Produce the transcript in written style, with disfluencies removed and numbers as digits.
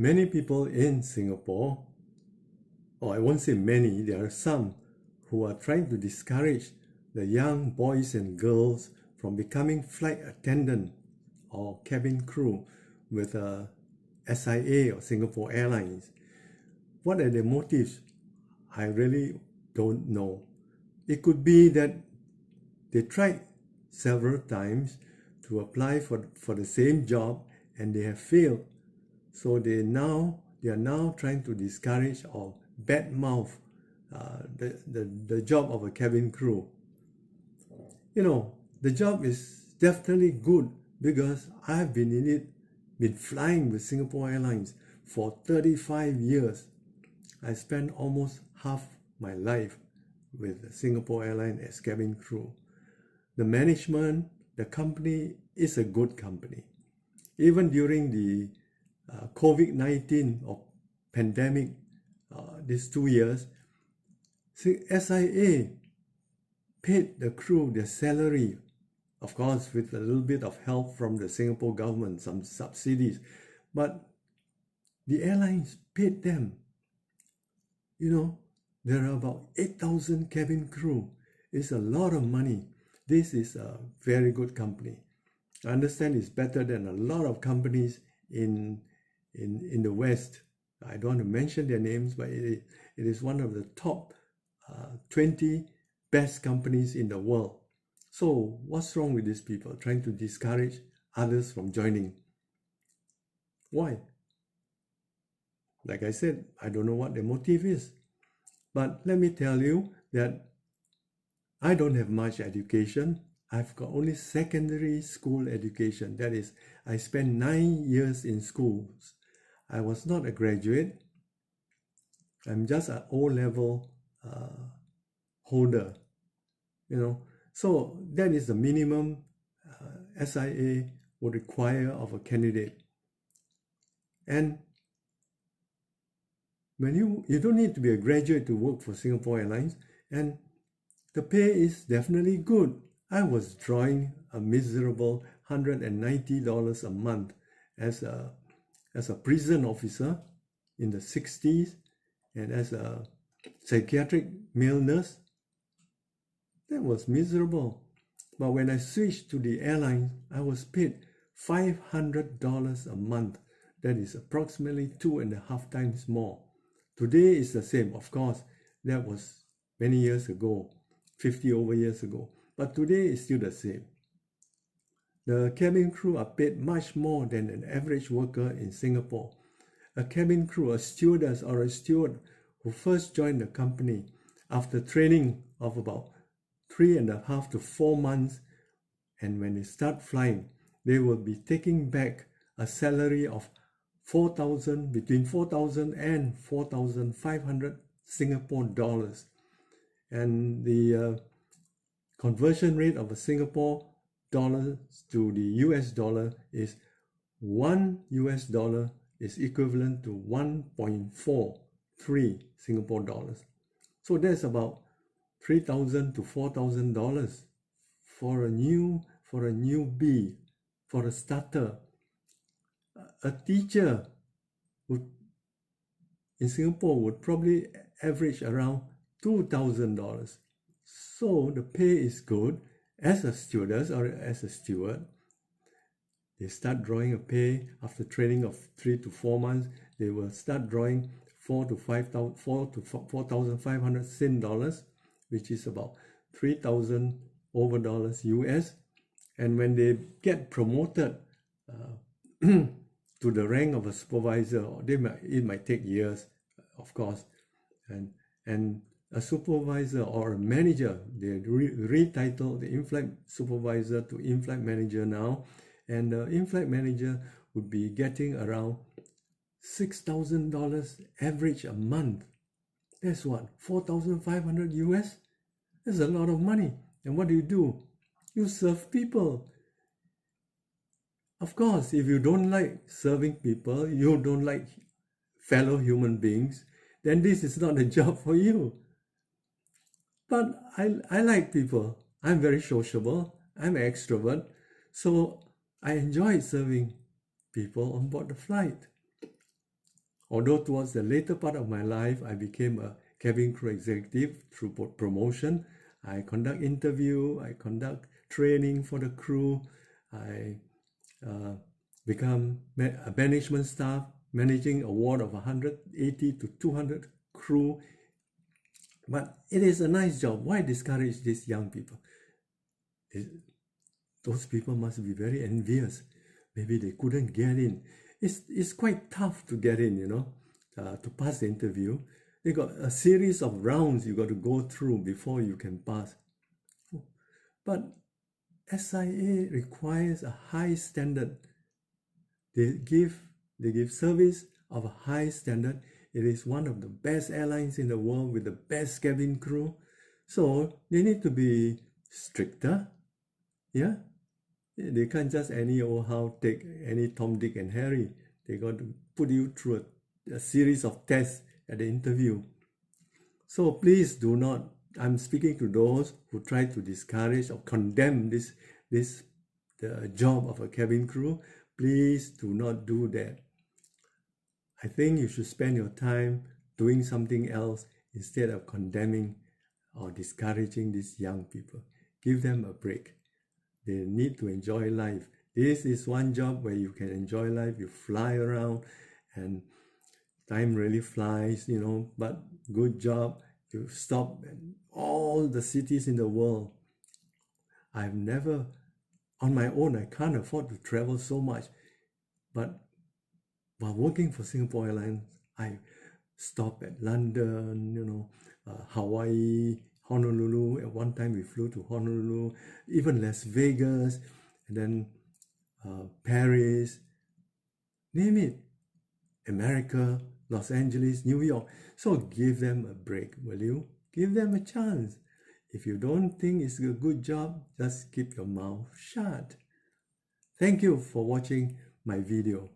Many people in Singapore, or I won't say many, there are some who are trying to discourage the young boys and girls from becoming flight attendant or cabin crew with SIA or Singapore Airlines. What are their motives? I really don't know. It could be that they tried several times to apply for the same job and they have failed. So they are now trying to discourage or badmouth the job of a cabin crew. You know, the job is definitely good because I've been in it, been flying with Singapore Airlines for 35 years. I spent almost half my life with Singapore Airlines as cabin crew. The management, the company is a good company. Even during the COVID-19 or pandemic, these 2 years, SIA paid the crew their salary, of course with a little bit of help from the Singapore government, some subsidies, but the airlines paid them. You know, there are about 8,000 cabin crew. It's a lot of money. This is a very good company. I understand it's better than a lot of companies in the West. I don't want to mention their names, but it is one of the top 20 best companies in the world. So what's wrong with these people trying to discourage others from joining? Why? Like I said, I don't know what their motive is. But let me tell you that I don't have much education. I've got only secondary school education. That is, I spent 9 years in schools. I was not a graduate. I'm just an O-level holder, you know. So that is the minimum SIA would require of a candidate. And when you don't need to be a graduate to work for Singapore Airlines, and the pay is definitely good. I was drawing a miserable $190 a month as a prison officer in the 60s and as a psychiatric male nurse. That was miserable. But when I switched to the airline, I was paid $500 a month. That is approximately 2.5 times more. Today is the same. Of course, that was many years ago, 50 over years ago. But today is still the same. The cabin crew are paid much more than an average worker in Singapore. A cabin crew, a stewardess or a steward who first joined the company after training of about 3.5 to 4 months, and when they start flying, they will be taking back a salary of between 4,000 and 4,500 Singapore dollars. And the conversion rate of a Singapore dollar to the US dollar is $1 is equivalent to 1.43 Singapore dollars. So that's about $3,000 to $4,000 for a newbie, for a starter. A teacher in Singapore would probably average around $2,000. So the pay is good. As a stewardess or as a steward, they start drawing a pay after training of 3 to 4 months. They will start drawing 4,500 Sing dollars, which is about 3,000 over dollars US. And when they get promoted to the rank of a supervisor, it might take years, of course, and a supervisor or a manager, they retitle the in-flight supervisor to in-flight manager now, and the in-flight manager would be getting around $6,000 average a month. That's what, 4,500 US? That's a lot of money. And what do? You serve people. Of course, if you don't like serving people, you don't like fellow human beings, then this is not a job for you. But I like people. I'm very sociable. I'm an extrovert. So I enjoy serving people on board the flight. Although towards the later part of my life, I became a cabin crew executive through promotion. I conduct interview, I conduct training for the crew, I become a management staff, managing a ward of 180 to 200 crew. But it is a nice job. Why discourage these young people? Those people must be very envious. Maybe they couldn't get in. It's quite tough to get in, to pass the interview. They got a series of rounds you got to go through before you can pass. But SIA requires a high standard. They give service of a high standard. It is one of the best airlines in the world with the best cabin crew. So they need to be stricter. Yeah. They can't just any old how take any Tom, Dick and Harry. They got to put you through a series of tests at the interview. So please do not, I'm speaking to those who try to discourage or condemn the job of a cabin crew. Please do not do that. I think you should spend your time doing something else instead of condemning or discouraging these young people. Give them a break. They need to enjoy life. This is one job where you can enjoy life. You fly around and time really flies, but good job. You stop in all the cities in the world. I've never, on my own, I can't afford to travel so much. But while working for Singapore Airlines, I stop at London, Hawaii, Honolulu. At one time we flew to Honolulu, even Las Vegas, and then Paris, name it, America, Los Angeles, New York. So give them a break, will you? Give them a chance. If you don't think it's a good job, just keep your mouth shut. Thank you for watching my video.